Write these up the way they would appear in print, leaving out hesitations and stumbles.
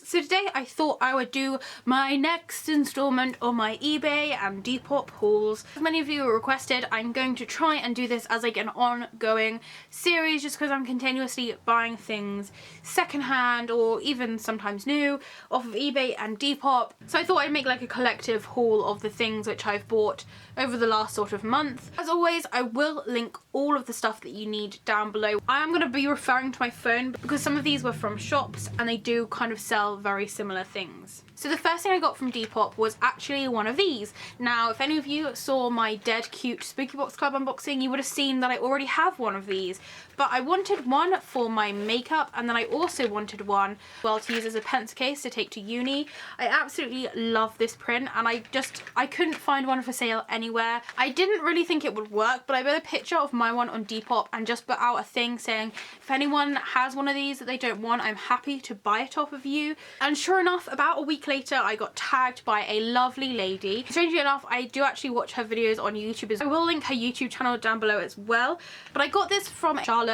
So today I thought I would do my next installment on my eBay and Depop hauls. As many of you requested, I'm going to try and do this as like an ongoing series just because I'm continuously buying things secondhand or even sometimes new off of eBay and Depop. So I thought I'd make like a collective haul of the things which I've bought over the last sort of month. As always, I will link all of the stuff that you need down below. I am going to be referring to my phone because some of these were from shops and they do kind of sell very similar things. So the first thing I got from Depop was actually one of these. Now, if any of you saw my dead cute Spooky Box Club unboxing, you would have seen that I already have one of these. But I wanted one for my makeup, and then I also wanted one, well, to use as a pencil case to take to uni. I absolutely love this print, and I couldn't find one for sale anywhere. I didn't really think it would work, but I put a picture of my one on Depop and just put out a thing saying, if anyone has one of these that they don't want, I'm happy to buy it off of you. And sure enough, about a week later, I got tagged by a lovely lady. Strangely enough, I do actually watch her videos on YouTube. I will link her YouTube channel down below as well. But I got this from Charlotte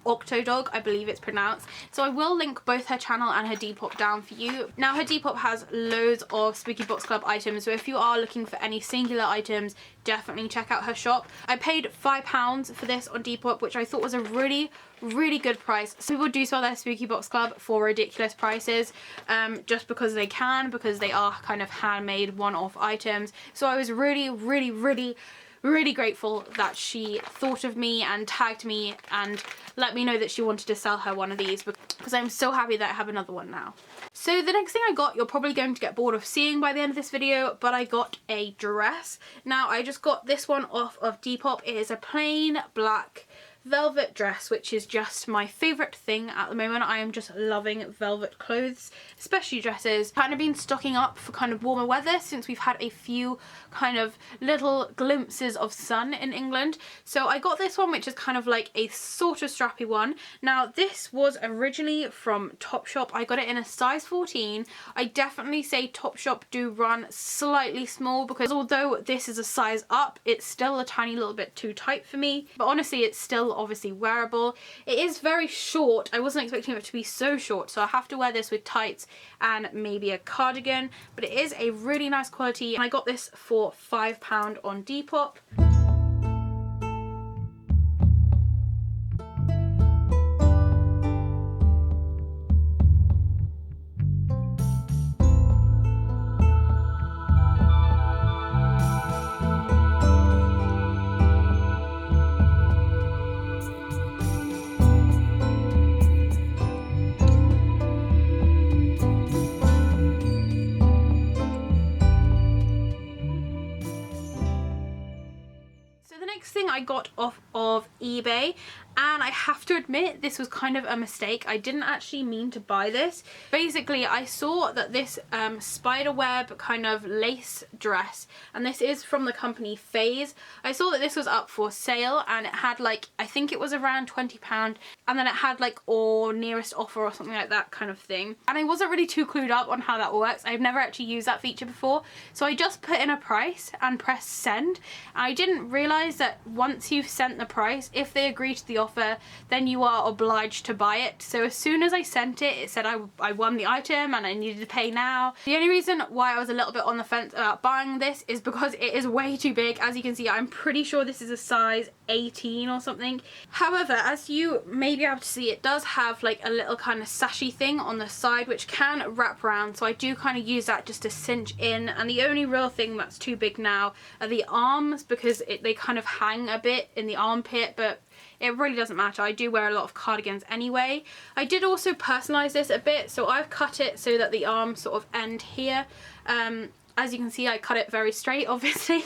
Octodog, I believe it's pronounced. So I will link both her channel and her Depop down for you. Now her Depop has loads of Spooky Box Club items, so if you are looking for any singular items, definitely check out her shop. I paid £5 for this on Depop, which I thought was a really good price. Some people do sell their Spooky Box Club for ridiculous prices, just because they can, because they are kind of handmade one-off items. So I was really grateful that she thought of me and tagged me and let me know that she wanted to sell her one of these, because I'm so happy that I have another one now. So the next thing I got, you're probably going to get bored of seeing by the end of this video, but I got a dress. Now I just got this one off of Depop. It is a plain black velvet dress, which is just my favourite thing at the moment. I am just loving velvet clothes, especially dresses. Kind of been stocking up for kind of warmer weather since we've had a few kind of little glimpses of sun in England. So I got this one, which is kind of like a sort of strappy one. Now this was originally from Topshop. I got it in a size 14. I definitely say Topshop do run slightly small, because although this is a size up, it's still a tiny little bit too tight for me. But honestly, it's still obviously wearable. It is very short. I wasn't expecting it to be so short, so I have to wear this with tights and maybe a cardigan, but it is a really nice quality, and I got this for £5 on Depop. Thing I got off of eBay, and I have to admit this was kind of a mistake. I didn't actually mean to buy this. Basically, I saw that this spiderweb kind of lace dress, and this is from the company Phase. I saw that this was up for sale, and it had like, I think it was around £20, and then it had like or nearest offer or something like that kind of thing. And I wasn't really too clued up on how that works. I've never actually used that feature before, so I just put in a price and pressed send. I didn't realise that once you've sent the price, if they agree to the offer, then you are obliged to buy it. So as soon as I sent it, it said I won the item and I needed to pay now. The only reason why I was a little bit on the fence about buying this is because it is way too big. As you can see, I'm pretty sure this is a size 18 or something. However, as you may be able to see, it does have like a little kind of sashy thing on the side which can wrap around, so I do kind of use that just to cinch in. And the only real thing that's too big now are the arms, because they kind of hang a bit in the armpit, but it really doesn't matter. I do wear a lot of cardigans anyway. I did also personalise this a bit, so I've cut it so that the arms sort of end here. As you can see, I cut it very straight, obviously,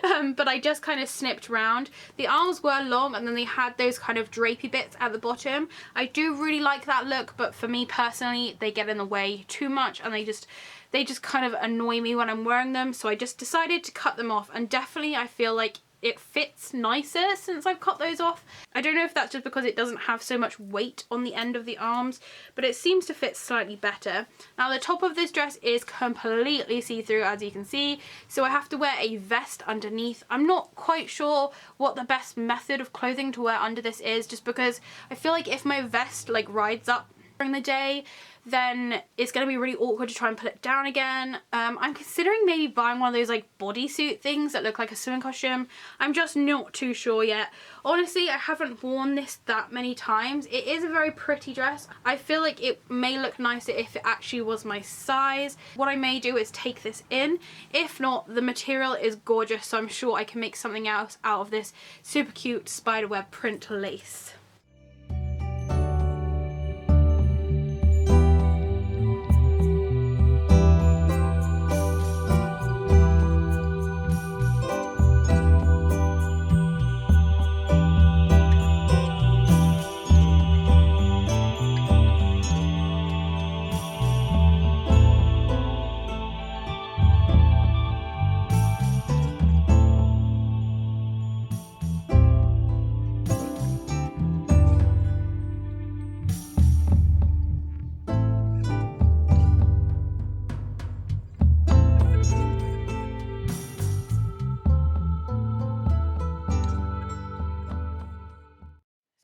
but I just kind of snipped round. The arms were long, and then they had those kind of drapey bits at the bottom. I do really like that look, but for me personally, they get in the way too much, and they just kind of annoy me when I'm wearing them, so I just decided to cut them off. And definitely I feel like it fits nicer since I've cut those off. I don't know if that's just because it doesn't have so much weight on the end of the arms, but it seems to fit slightly better. Now the top of this dress is completely see-through, as you can see, so I have to wear a vest underneath. I'm not quite sure what the best method of clothing to wear under this is, just because I feel like if my vest like rides up during the day, then it's going to be really awkward to try and put it down again. I'm considering maybe buying one of those like bodysuit things that look like a swimming costume. I'm just not too sure yet. Honestly, I haven't worn this that many times. It is a very pretty dress. I feel like it may look nicer if it actually was my size. What I may do is take this in. If not, the material is gorgeous, so I'm sure I can make something else out of this super cute spiderweb print lace.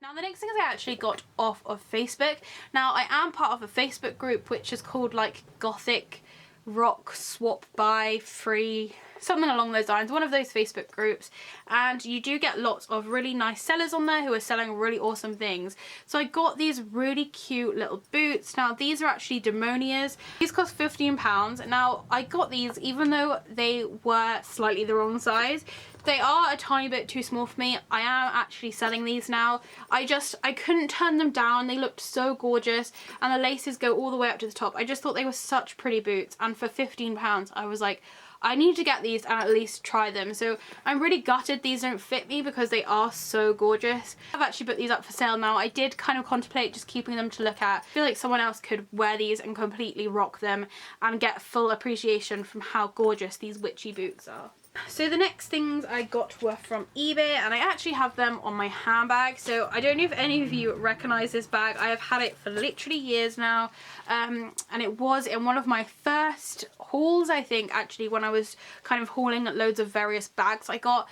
Now the next thing I actually got off of Facebook. Now I am part of a Facebook group which is called like Gothic Rock Swap Buy Free, something along those lines, one of those Facebook groups, and you do get lots of really nice sellers on there who are selling really awesome things. So I got these really cute little boots. Now these are actually Demonias. These cost £15. Now I got these even though they were slightly the wrong size. They are a tiny bit too small for me. I am actually selling these now. I couldn't turn them down. They looked so gorgeous and the laces go all the way up to the top. I just thought they were such pretty boots, and for £15 I was like, I need to get these and at least try them. So I'm really gutted these don't fit me because they are so gorgeous. I've actually put these up for sale now. I did kind of contemplate just keeping them to look at. I feel like someone else could wear these and completely rock them and get full appreciation from how gorgeous these witchy boots are. So the next things I got were from eBay, and I actually have them on my handbag. So I don't know if any of you recognize this bag. I have had it for literally years now, and it was in one of my first hauls, I think, actually, when I was kind of hauling loads of various bags I got.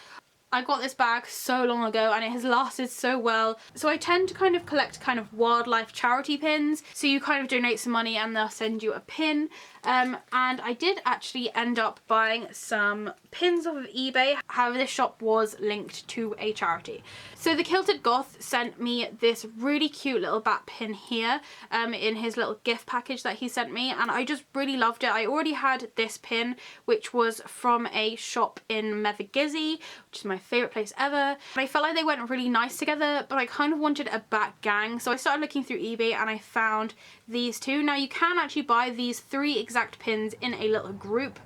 I got this bag so long ago and it has lasted so well. So I tend to kind of collect kind of wildlife charity pins. So you kind of donate some money and they'll send you a pin. And I did actually end up buying some pins off of eBay. However, this shop was linked to a charity. So the Kilted Goth sent me this really cute little bat pin here in his little gift package that he sent me, and I just really loved it. I already had this pin, which was from a shop in Mevagizzy, which is my favourite place ever. And I felt like they went really nice together, but I kind of wanted a bat gang. So I started looking through eBay and I found these two. Now you can actually buy these 3 exact pins in a little group.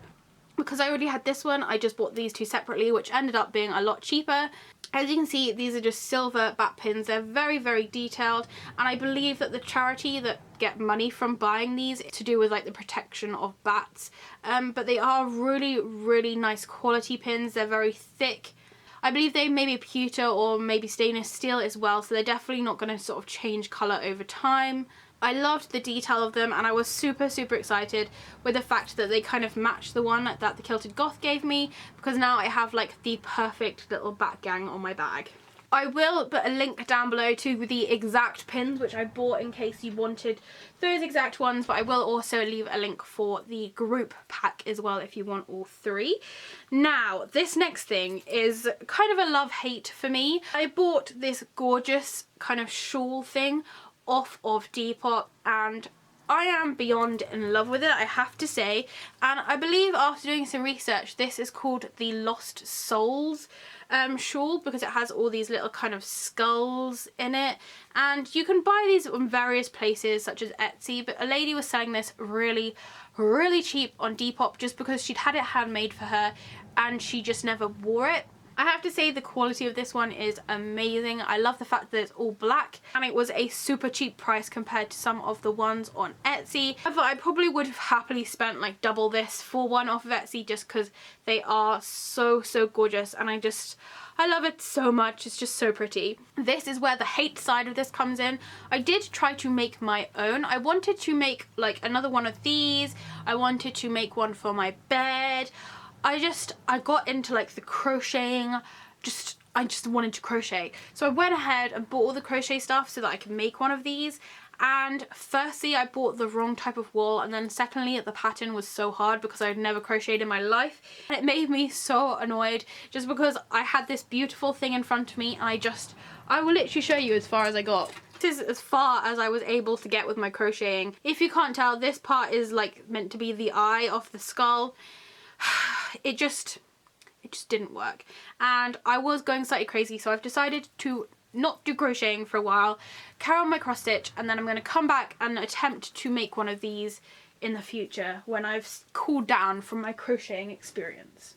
Because I already had this one, I just bought these 2 separately, which ended up being a lot cheaper. As you can see, these are just silver bat pins. They're very, very detailed, and I believe that the charity that get money from buying these to do with like the protection of bats. But they are really, really nice quality pins. They're very thick. I believe they may be pewter or maybe stainless steel as well, so they're definitely not going to sort of change colour over time. I loved the detail of them, and I was super, super excited with the fact that they kind of matched the one that the Kilted Goth gave me, because now I have like the perfect little bat gang on my bag. I will put a link down below to the exact pins which I bought in case you wanted those exact ones, but I will also leave a link for the group pack as well if you want all 3. Now, this next thing is kind of a love-hate for me. I bought this gorgeous kind of shawl thing off of Depop, and I am beyond in love with it, I have to say. And I believe after doing some research, this is called the Lost Souls shawl, because it has all these little kind of skulls in it. And you can buy these on various places such as Etsy, but a lady was selling this really, really cheap on Depop just because she'd had it handmade for her and she just never wore it. I have to say the quality of this one is amazing. I love the fact that it's all black, and it was a super cheap price compared to some of the ones on Etsy. However, I probably would have happily spent like double this for one off of Etsy just because they are so, so gorgeous, and I love it so much. It's just so pretty. This is where the hate side of this comes in. I did try to make my own. I wanted to make like another one of these. I wanted to make one for my bed. I got into like the crocheting, I just wanted to crochet. So I went ahead and bought all the crochet stuff so that I could make one of these, And firstly, I bought the wrong type of wool, and then secondly, the pattern was so hard because I'd never crocheted in my life, and it made me so annoyed just because I had this beautiful thing in front of me, and I will literally show you as far as I got. This is as far as I was able to get with my crocheting. If you can't tell, this part is like meant to be the eye of the skull. It just didn't work, and I was going slightly crazy, so I've decided to not do crocheting for a while, carry on my cross stitch, and then I'm going to come back and attempt to make one of these in the future when I've cooled down from my crocheting experience.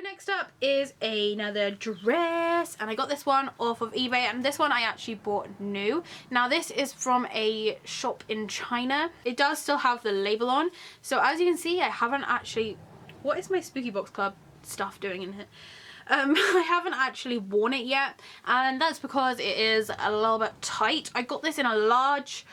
Next up is another dress, and I got this one off of eBay, and this one I actually bought new. Now this is from a shop in China. It does still have the label on, so as you can see, I haven't actually... What is my Spooky Box Club stuff doing in here? I haven't actually worn it yet, and that's because it is a little bit tight. I got this in a large.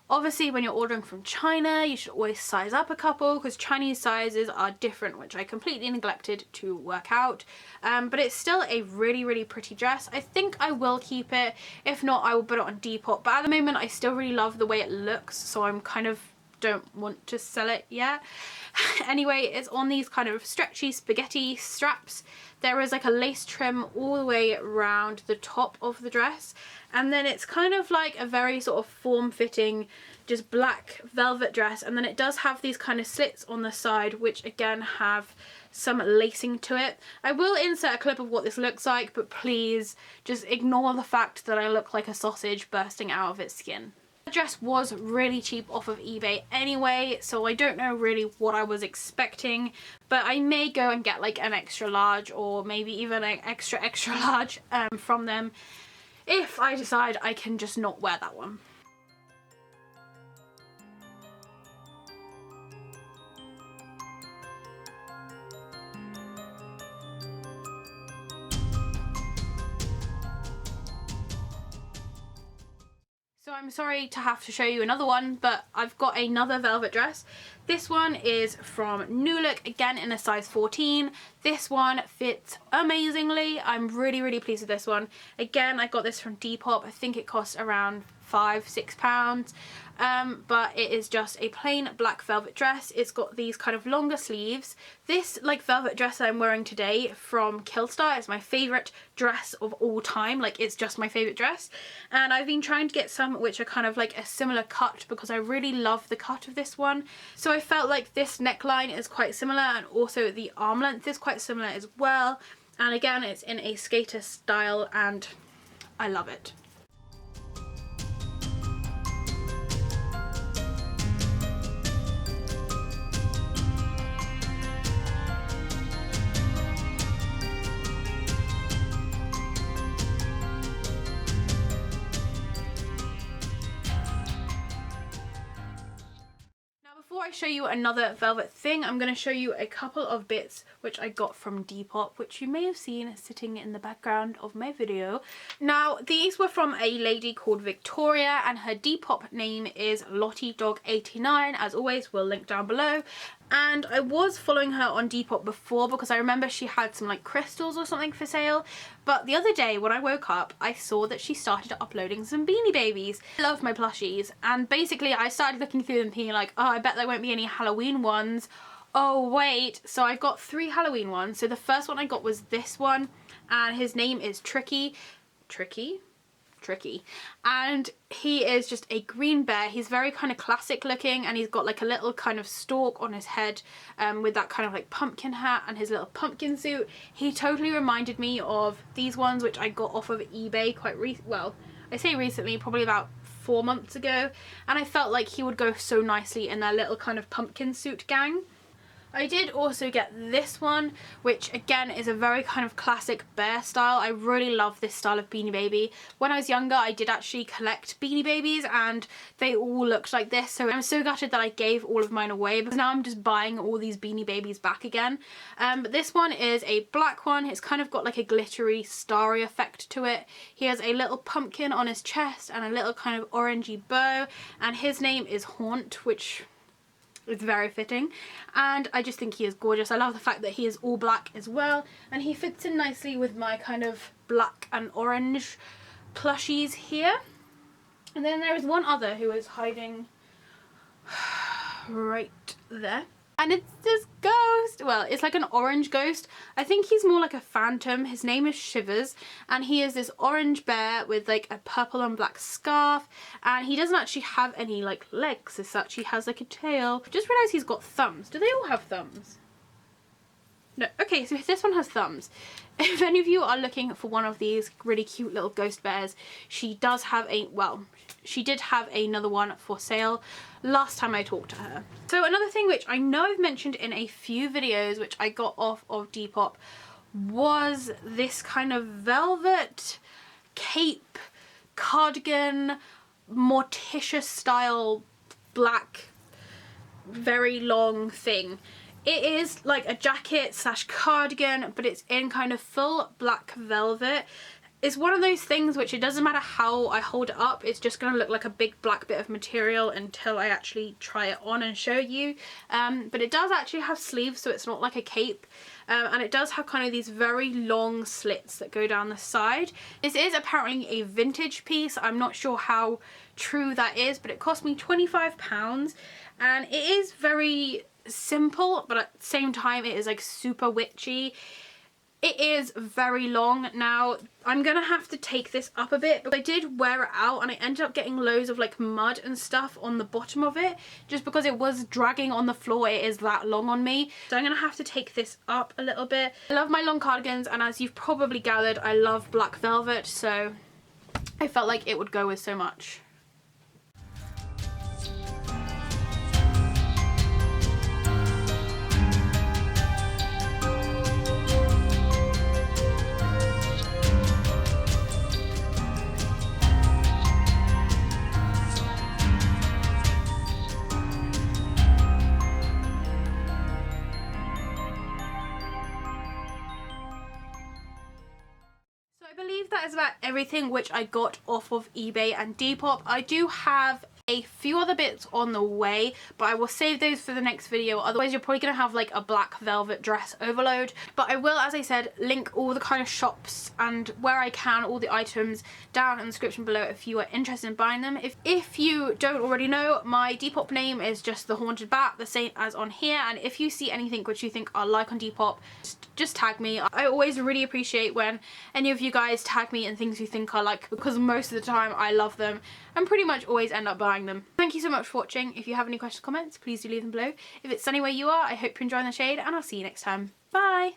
Obviously, when you're ordering from China, you should always size up a couple because Chinese sizes are different, which I completely neglected to work out. But it's still a really, really pretty dress. I think I will keep it. If not, I will put it on Depop. But at the moment, I still really love the way it looks, so I'm kind of don't want to sell it yet. Anyway, it's on these kind of stretchy spaghetti straps. There is like a lace trim all the way around the top of the dress, and then it's kind of like a very sort of form-fitting just black velvet dress, and then it does have these kind of slits on the side which again have some lacing to it. I will insert a clip of what this looks like, but please just ignore the fact that I look like a sausage bursting out of its skin. The dress was really cheap off of eBay anyway, so I don't know really what I was expecting, but I may go and get like an extra large or maybe even an extra large from them if I decide I can just not wear that one. So I'm sorry to have to show you another one, but I've got another velvet dress. This one is from New Look, again in a size 14. This one fits amazingly. I'm really, really pleased with this one. Again, I got this from Depop. I think it costs around £5–6. But it is just a plain black velvet dress. It's got these kind of longer sleeves. This like velvet dress that I'm wearing today from Killstar is my favourite dress of all time. Like, it's just my favourite dress, and I've been trying to get some which are kind of like a similar cut because I really love the cut of this one. So I felt like this neckline is quite similar, and also the arm length is quite similar as well, and again it's in a skater style and I love it. Before I show you another velvet thing, I'm going to show you a couple of bits which I got from Depop, which you may have seen sitting in the background of my video. Now, these were from a lady called Victoria, and her Depop name is Octodog89. As always, we'll link down below. And I was following her on Depop before because I remember she had some like crystals or something for sale, but the other day when I woke up I saw that she started uploading some Beanie Babies. I love my plushies, and basically I started looking through them thinking like, oh, I bet there won't be any Halloween ones. Oh wait, so I got 3 Halloween ones. So the first one I got was this one, and his name is Tricky, and he is just a green bear. He's very kind of classic looking, and he's got like a little kind of stalk on his head with that kind of like pumpkin hat and his little pumpkin suit. He totally reminded me of these ones which I got off of eBay quite well, I say recently, probably about 4 months ago, and I felt like he would go so nicely in their little kind of pumpkin suit gang. I did also get this one, which again is a very kind of classic bear style. I really love this style of Beanie Baby. When I was younger, I did actually collect Beanie Babies and they all looked like this, so I'm so gutted that I gave all of mine away because now I'm just buying all these Beanie Babies back again. But this one is a black one. It's kind of got like a glittery, starry effect to it. He has a little pumpkin on his chest and a little kind of orangey bow, and his name is Haunt, which is very fitting, and I just think he is gorgeous. I love the fact that he is all black as well, and he fits in nicely with my kind of black and orange plushies here. And then there is one other who is hiding right there, and it's this ghost. Well, it's like an orange ghost. I think he's more like a phantom. His name is Shivers, and he is this orange bear with like a purple and black scarf, and he doesn't actually have any like legs as such. He has like a tail. Just realised he's got thumbs. Do they all have thumbs? No. Okay, so this one has thumbs. If any of you are looking for one of these really cute little ghost bears, she does have a, well, she did have another one for sale last time I talked to her. So another thing which I know I've mentioned in a few videos which I got off of Depop was this kind of velvet cape cardigan Morticia style black very long thing. It is like a jacket slash cardigan, but it's in kind of full black velvet. It's one of those things which it doesn't matter how I hold it up, it's just going to look like a big black bit of material until I actually try it on and show you. But it does actually have sleeves, so it's not like a cape. And it does have kind of these very long slits that go down the side. This is apparently a vintage piece. I'm not sure how true that is, but it cost me £25, and it is very simple, but at the same time it is like super witchy. It is very long. Now I'm gonna have to take this up a bit, but I did wear it out and I ended up getting loads of like mud and stuff on the bottom of it just because it was dragging on the floor. It is that long on me, so I'm gonna have to take this up a little bit. I love my long cardigans, and as you've probably gathered, I love black velvet, so I felt like it would go with so much. That is about everything which I got off of eBay and Depop. I do have a few other bits on the way, but I will save those for the next video, otherwise you're probably gonna have like a black velvet dress overload. But I will, as I said, link all the kind of shops and where I can, all the items down in the description below if you are interested in buying them. If you don't already know, my Depop name is just TheHauntedBat, the same as on here, and if you see anything which you think I like on Depop, just tag me. I always really appreciate when any of you guys tag me in things you think I like, because most of the time I love them and pretty much always end up buying them. Thank you so much for watching. If you have any questions or comments, please do leave them below. If it's sunny where you are, I hope you're enjoying the shade, and I'll see you next time. Bye!